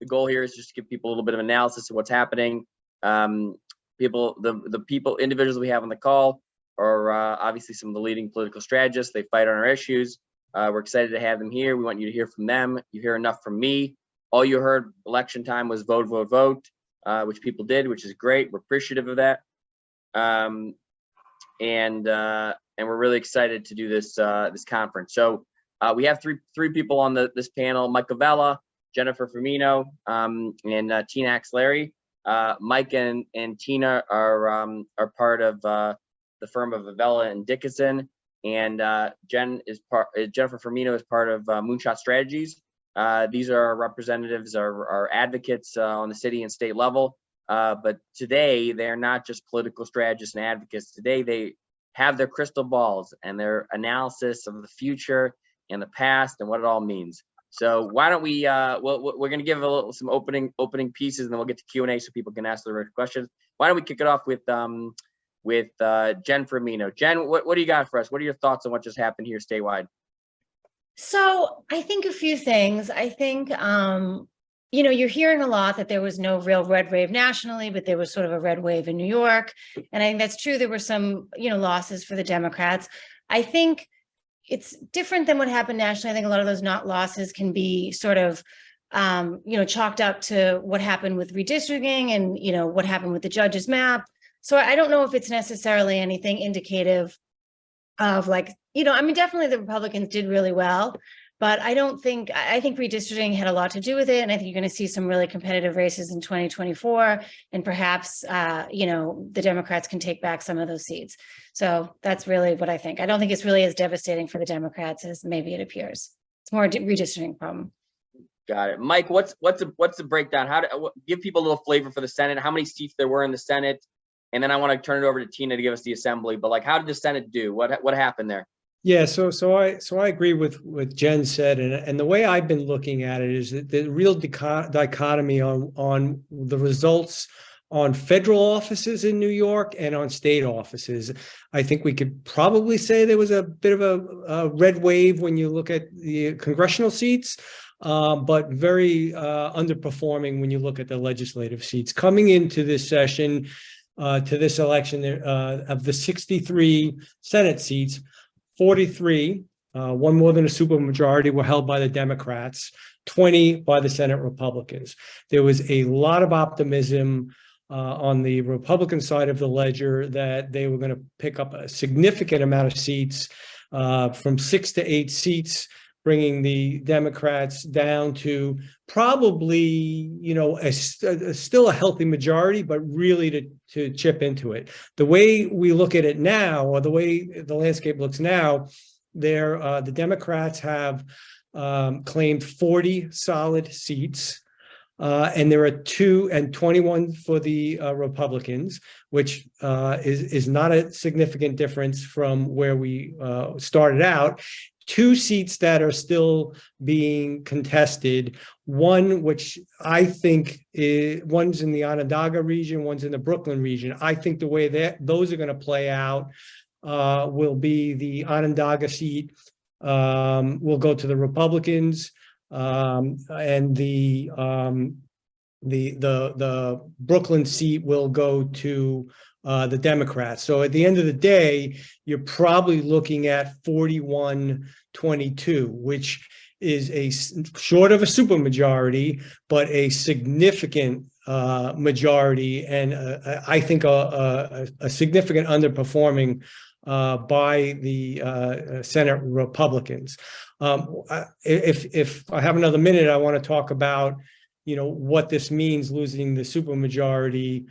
goal here is just to give people a little bit of analysis of what's happening. Individuals we have on the call are obviously some of the leading political strategists. They fight on our issues. We're excited to have them here. We want you to hear from them. You hear enough from me. All you heard election time was vote, vote, vote, which people did, which is great. We're appreciative of that. And we're really excited to do this this conference. So we have three people on this panel: Mike Avella, Jennifer Fermino, and Tina Haxhillari. Mike and Tina are part of the firm of Avella and Dickinson, and Jennifer Fermino is part of Moonshot Strategies. These are our representatives, our advocates on the city and state level. But today, they're not just political strategists and advocates. Today, they have their crystal balls and their analysis of the future and the past and what it all means. So why don't we, we're going to give some opening pieces, and then we'll get to Q&A so people can ask their questions. Why don't we kick it off with Jen Fermino. Jen, what do you got for us? What are your thoughts on what just happened here statewide? So I think a few things. I think, you're hearing a lot that there was no real red wave nationally, but there was sort of a red wave in New York. And I think that's true. There were some, losses for the Democrats. I think it's different than what happened nationally. I think a lot of those losses can be sort of, chalked up to what happened with redistricting and, what happened with the judge's map. So I don't know if it's necessarily anything indicative of definitely the Republicans did really well, but I think redistricting had a lot to do with it. And I think you're going to see some really competitive races in 2024. And perhaps, the Democrats can take back some of those seats. So that's really what I think. I don't think it's really as devastating for the Democrats as maybe it appears. It's more a redistricting problem. Got it. Mike, what's the breakdown? Give people a little flavor for the Senate, how many seats there were in the Senate? And then I want to turn it over to Tina to give us the assembly. But how did the Senate do? What happened there? Yeah, so I agree with what Jen said, and the way I've been looking at it is that the real dichotomy on the results on federal offices in New York and on state offices. I think we could probably say there was a bit of a red wave when you look at the congressional seats, but very underperforming when you look at the legislative seats. Coming into this session, to this election, of the 63 Senate seats, 43, one more than a supermajority, were held by the Democrats, 20 by the Senate Republicans. There was a lot of optimism on the Republican side of the ledger that they were going to pick up a significant amount of seats, from 6 to 8 seats, bringing the Democrats down to probably, still a healthy majority, but really to chip into it. The way we look at it now, or the way the landscape looks now, the Democrats have claimed 40 solid seats, and there are 21 for the Republicans, which is not a significant difference from where we started out. 2 seats that are still being contested, one which I think one's in the Onondaga region, one's in the Brooklyn region. I think the way that those are going to play out will be the Onondaga seat will go to the Republicans, and the Brooklyn seat will go to the Democrats. So at the end of the day, you're probably looking at 41-22, which is short of a supermajority, but a significant majority, and I think a significant underperforming by the Senate Republicans. If I have another minute, I want to talk about what this means, losing the supermajority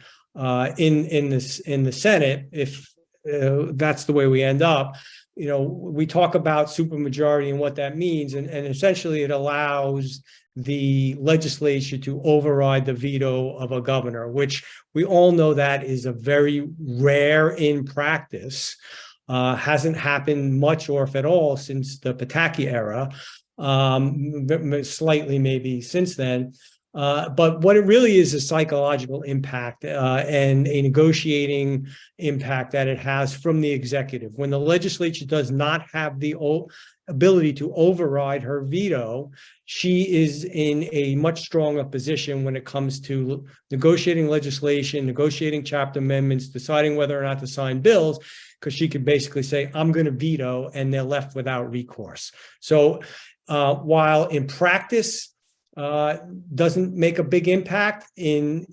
in the Senate, if that's the way we end up. We talk about supermajority and what that means, and essentially it allows the legislature to override the veto of a governor, which we all know that is a very rare in practice. Hasn't happened much, or if at all, since the Pataki era, slightly maybe since then. But what it really is a psychological impact and a negotiating impact that it has from the executive. When the legislature does not have the ability to override her veto, she is in a much stronger position when it comes to negotiating legislation, negotiating chapter amendments, deciding whether or not to sign bills, because she could basically say, I'm going to veto, and they're left without recourse. So while in practice, doesn't make a big impact in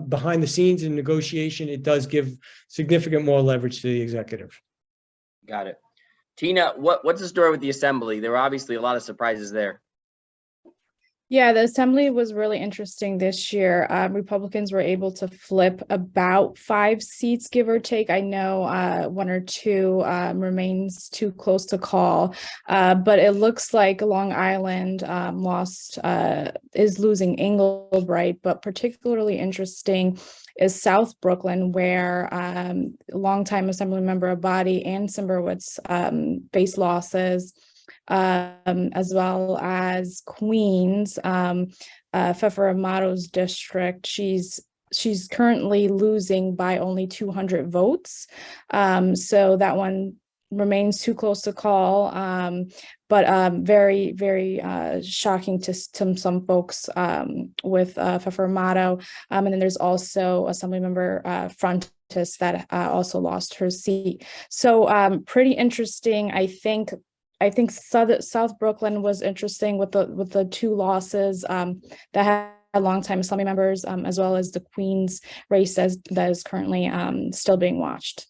behind the scenes in negotiation, it does give significant more leverage to the executive. Got it. Tina, what's the story with the assembly? There were obviously a lot of surprises there. Yeah, the assembly was really interesting this year. Republicans were able to flip about 5 seats, give or take. I know 1 or 2 remains too close to call, but it looks like Long Island is losing Englebright, but particularly interesting is South Brooklyn, where longtime Assembly member Abadi and Simberwitz face losses. As well as Queens, Fefer Amato's district. She's currently losing by only 200 votes. So that one remains too close to call, but very, very shocking to some folks with Fefer Amato. And then there's also Assemblymember Frontis that also lost her seat. So pretty interesting, I think. South Brooklyn was interesting with the 2 losses that had longtime Assembly members, as well as the Queens race that is currently still being watched.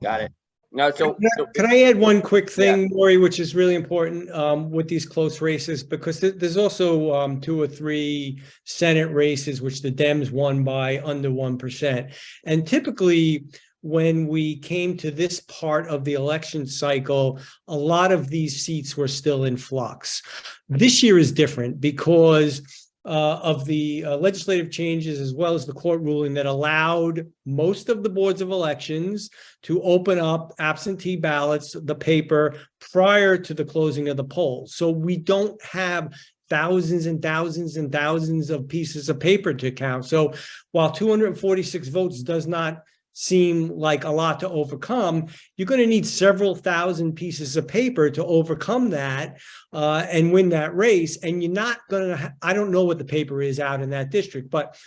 Got it. No, can I add one quick thing, Maury, which is really important with these close races, because there's also 2 or 3 Senate races which the Dems won by under 1%, and typically, when we came to this part of the election cycle, a lot of these seats were still in flux. This year is different because of the legislative changes, as well as the court ruling that allowed most of the boards of elections to open up absentee ballots, the paper, prior to the closing of the polls. So we don't have thousands and thousands and thousands of pieces of paper to count. So while 246 votes does not seem like a lot to overcome, you're going to need several thousand pieces of paper to overcome that and win that race. And you're not going to, I don't know what the paper is out in that district, but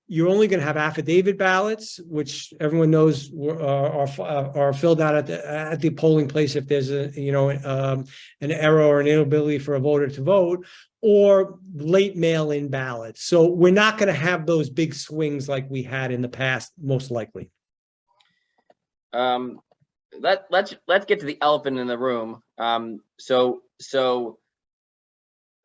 you're only going to have affidavit ballots, which everyone knows are filled out at the polling place if there's an error or an inability for a voter to vote, or late mail-in ballots. So we're not going to have those big swings like we had in the past, most likely. Let's get to the elephant in the room. So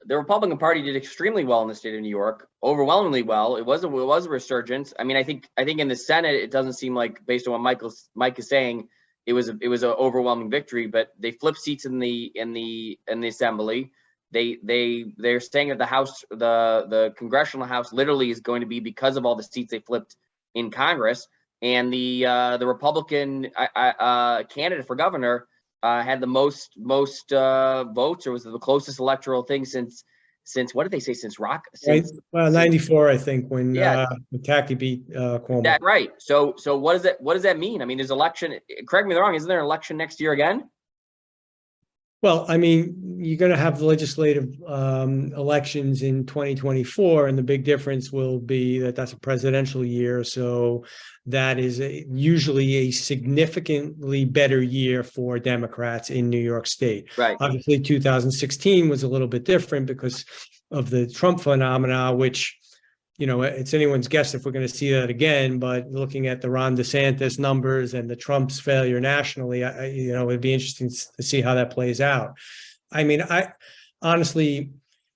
the Republican Party did extremely well in the state of New York, overwhelmingly well. It was a resurgence. I mean, I think in the Senate, it doesn't seem like, based on what Mike is saying, it was an overwhelming victory. But they flipped seats in the Assembly. They're saying that the House, the Congressional House, literally is going to be because of all the seats they flipped in Congress. And the Republican candidate for governor had the most votes, or was the closest electoral thing since what did they say, since well, 94, I think, when McCarthy beat Cuomo. That right. So what does that mean? I mean, is election, correct me if I'm wrong, isn't there an election next year again? Well, I mean, you're going to have legislative elections in 2024, and the big difference will be that that's a presidential year. So that is usually a significantly better year for Democrats in New York State. Right. Obviously, 2016 was a little bit different because of the Trump phenomena, which, it's anyone's guess if we're going to see that again. But looking at the Ron DeSantis numbers and the Trump's failure nationally, it'd be interesting to see how that plays out. I mean, I honestly,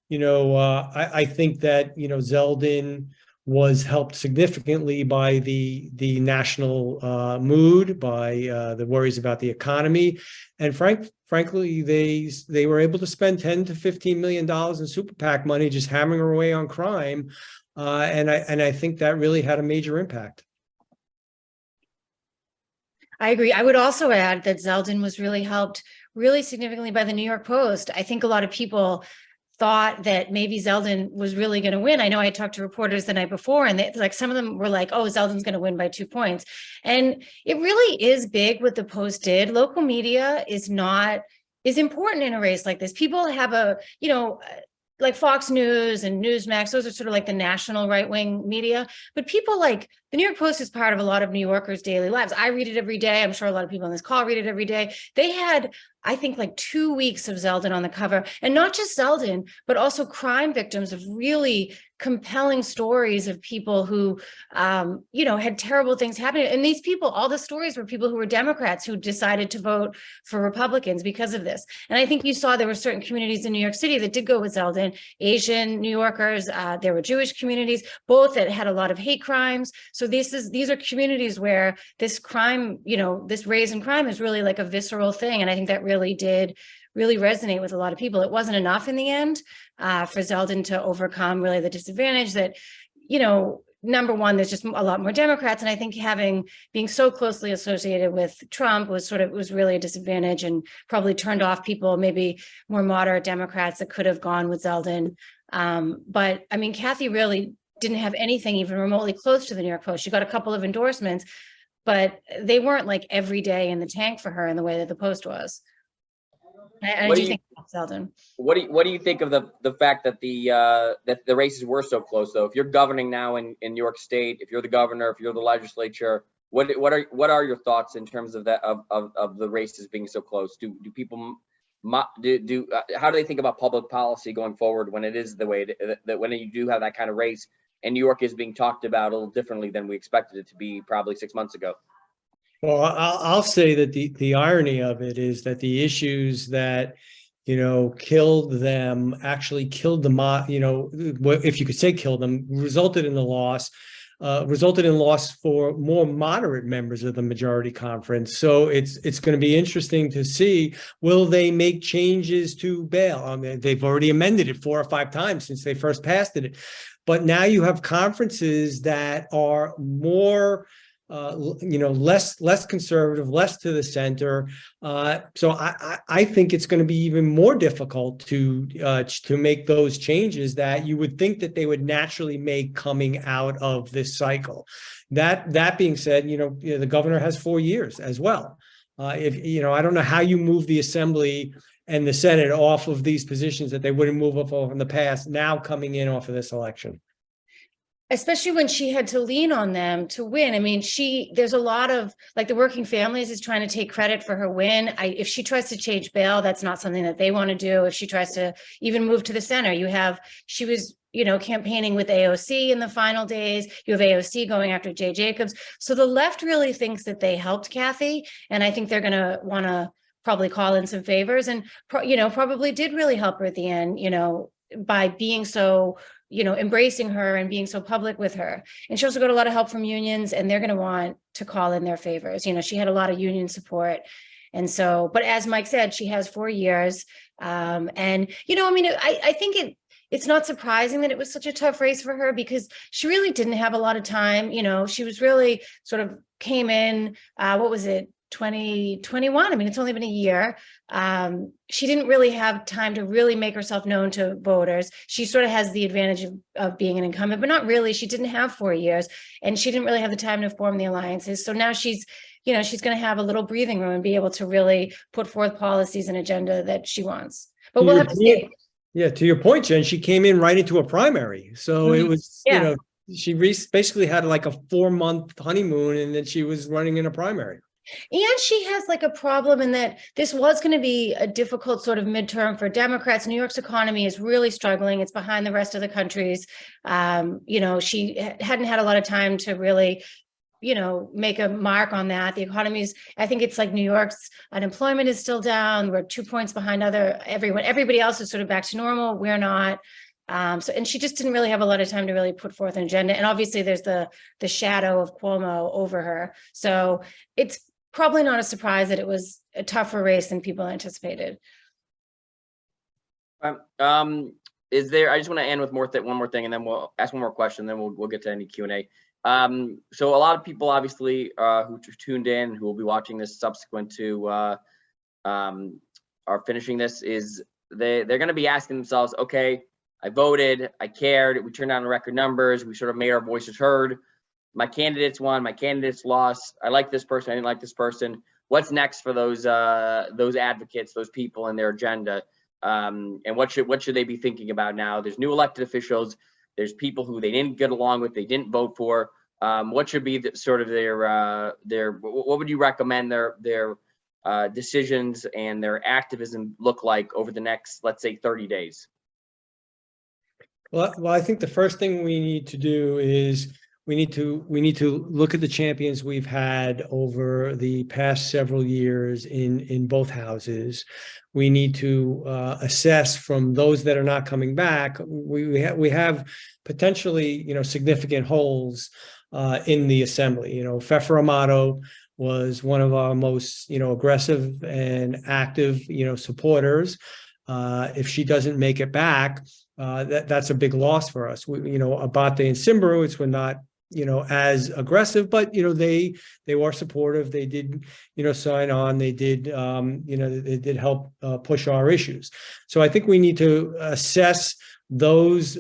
I think that, Zeldin was helped significantly by the national mood, by the worries about the economy, and frankly, they were able to spend $10 to $15 million in super PAC money just hammering away on crime. And I think that really had a major impact. I agree. I would also add that Zeldin was really helped really significantly by the New York Post. I think a lot of people thought that maybe Zeldin was really going to win. I know I talked to reporters the night before, and they, like, some of them were like, oh, Zeldin's going to win by 2 points. And it really is big what the Post did. Local media is important in a race like this. People have like Fox News and Newsmax, those are sort of like the national right-wing media, but people like the New York Post is part of a lot of New Yorkers' daily lives. I read it every day. I'm sure a lot of people on this call read it every day. They had, I think, like 2 weeks of Zeldin on the cover, and not just Zeldin, but also crime victims of really compelling stories of people who, had terrible things happening. And these people, all the stories were people who were Democrats who decided to vote for Republicans because of this. And I think you saw there were certain communities in New York City that did go with Zeldin, Asian New Yorkers, there were Jewish communities, both that had a lot of hate crimes. So these are communities where this crime, this raise in crime is really like a visceral thing. And I think that really did resonate with a lot of people. It wasn't enough in the end for Zeldin to overcome really the disadvantage that, number one, there's just a lot more Democrats. And I think being so closely associated with Trump was really a disadvantage, and probably turned off people, maybe more moderate Democrats that could have gone with Zeldin. But I mean, Kathy really didn't have anything even remotely close to the New York Post. She got a couple of endorsements, but they weren't like every day in the tank for her in the way that the Post was. I do think Zeldin. What do you think of the fact that the races were so close, though? If you're governing now in New York State, if you're the governor, if you're the legislature, what are your thoughts in terms of that of the races being so close? Do people how do they think about public policy going forward when it is the way that when you do have that kind of race, and New York is being talked about a little differently than we expected it to be probably 6 months ago? Well, I'll say that the irony of it is that the issues that, killed them, actually killed them, if you could say killed them, resulted in loss for more moderate members of the majority conference. So it's going to be interesting to see, will they make changes to bail? I mean, they've already amended it 4 or 5 times since they first passed it. But now you have conferences that are more less conservative, less to the center. So I think it's going to be even more difficult to make those changes that you would think that they would naturally make coming out of this cycle. That being said, the governor has 4 years as well. I don't know how you move the Assembly and the Senate off of these positions that they wouldn't move off of in the past, now coming in off of this election. Especially when she had to lean on them to win. I mean, there's a lot of, like, the Working Families is trying to take credit for her win. If she tries to change bail, that's not something that they want to do. If she tries to even move to the center, she was, campaigning with AOC in the final days. You have AOC going after Jay Jacobs. So the left really thinks that they helped Kathy. And I think they're going to want to probably call in some favors, and, probably did really help her at the end, by being so, embracing her and being so public with her. And she also got a lot of help from unions, and they're going to want to call in their favors. She had a lot of union support. And so, but as Mike said, she has 4 years. And, I think it's not surprising that it was such a tough race for her, because she really didn't have a lot of time. She was really sort of came in, 2021. I mean, it's only been a year. She didn't really have time to really make herself known to voters. She sort of has the advantage of being an incumbent, but not really. She didn't have 4 years, and she didn't really have the time to form the alliances. So now she's going to have a little breathing room and be able to really put forth policies and agenda that she wants. But we'll have to see. Yeah, to your point, Jen, she came in right into a primary. So it was, she basically had like a 4-month honeymoon, and then she was running in a primary. And she has like a problem in that this was going to be a difficult sort of midterm for Democrats. New York's economy is really struggling. It's behind the rest of the country's. She hadn't had a lot of time to really, make a mark on that. The economy's, I think it's like New York's unemployment is still down. We're 2 points behind everyone. Everybody else is sort of back to normal. We're not. And she just didn't really have a lot of time to really put forth an agenda. And obviously there's the shadow of Cuomo over her. So it's probably not a surprise that it was a tougher race than people anticipated. I just want to end with one more thing, and then we'll ask one more question, then we'll get to any Q&A. So a lot of people obviously who tuned in, who will be watching this subsequent to are finishing this, is they're going to be asking themselves, okay, I voted, I cared, we turned down the record numbers, we sort of made our voices heard. My candidates won, my candidates lost. I like this person, I didn't like this person. What's next for those advocates, those people and their agenda? And what should they be thinking about now? There's new elected officials. There's people who they didn't get along with, they didn't vote for. What should be sort of their what would you recommend their decisions and their activism look like over the next, let's say, 30 days? Well, I think the first thing we need to do is we need to look at the champions we've had over the past several years in both houses. We need to assess from those that are not coming back. We have potentially, significant holes in the assembly. Fefa Amato was one of our most, aggressive and active, supporters. If she doesn't make it back, that's a big loss for us. Abate and Simberowitz were not, as aggressive, but, they were supportive. They did, sign on. They did, they did help push our issues. So I think we need to assess those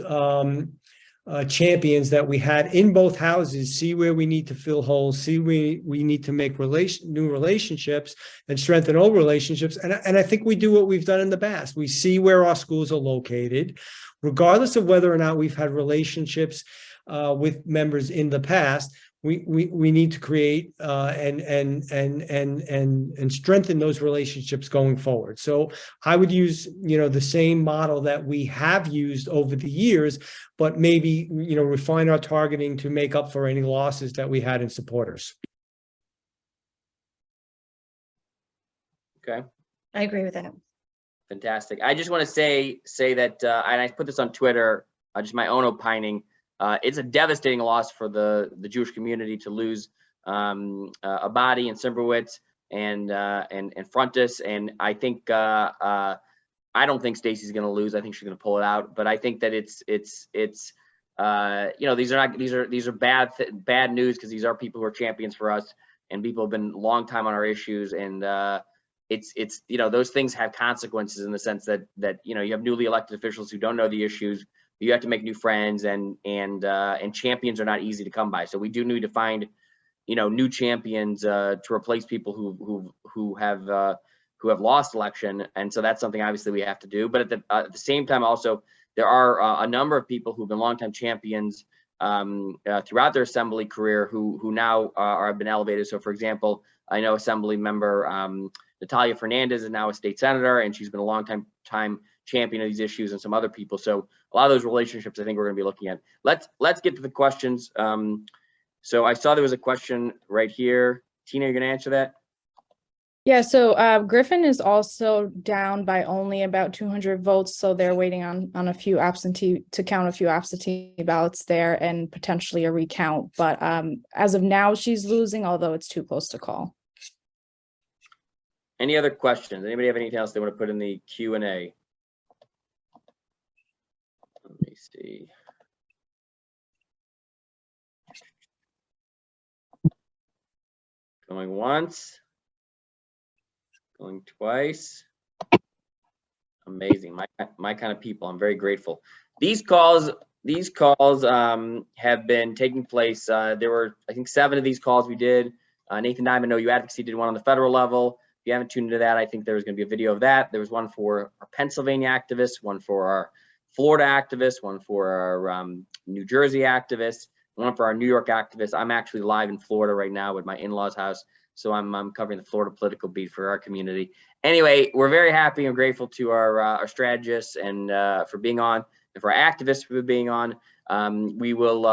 champions that we had in both houses, see where we need to fill holes, see we need to make new relationships and strengthen old relationships. And I think we do what we've done in the past. We see where our schools are located, regardless of whether or not we've had relationships with members in the past. We need to create and strengthen those relationships going forward. So I would use the same model that we have used over the years, but maybe refine our targeting to make up for any losses that we had in supporters. Okay, I agree with that. fantastic. I just want to say that, and I put this on Twitter, just my own opining. It's a devastating loss for the Jewish community to lose Abadi and Simberowitz and Frontis. And I think I don't think Stacey's going to lose. I think she's going to pull it out. But I think that it's these are bad news, because these are people who are champions for us and people have been a long time on our issues. And it's those things have consequences in the sense that you have newly elected officials who don't know the issues. You have to make new friends, and champions are not easy to come by. So we do need to find, new champions to replace people who have lost election. And so that's something obviously we have to do. But at the same time, also there are a number of people who've been longtime champions throughout their assembly career who now have been elevated. So for example, I know Assembly member Natalia Fernandez is now a state senator, and she's been a long time champion of these issues, and some other people. So a lot of those relationships I think we're going to be looking at. Let's get to the questions. So I saw there was a question right here. Tina, you're going to answer that? Yeah, so Griffin is also down by only about 200 votes. So they're waiting on a few count a few absentee ballots there and potentially a recount. But as of now, she's losing, although it's too close to call. Any other questions? Anybody have anything else they want to put in the Q&A? Let me see. Going once. Going twice. Amazing. My kind of people. I'm very grateful. These calls have been taking place. There were, I think, 7 of these calls we did. Nathan Diamond, OU Advocacy, did one on the federal level. If you haven't tuned into that, I think there's going to be a video of that. There was one for our Pennsylvania activists, one for our Florida activists, one for our New Jersey activists, one for our New York activists. I'm actually live in Florida right now with my in-laws' house, so I'm covering the Florida political beat for our community. Anyway, we're very happy and grateful to our strategists and for being on, and for our activists for being on. We will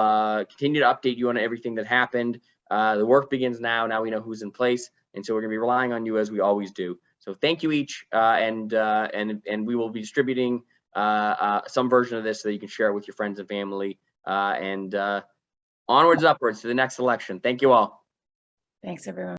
continue to update you on everything that happened. The work begins now. Now we know who's in place, and so we're going to be relying on you as we always do. So thank you each, and we will be distributing some version of this so that you can share it with your friends and family. And onwards, upwards to the next election. Thank you all. Thanks, everyone.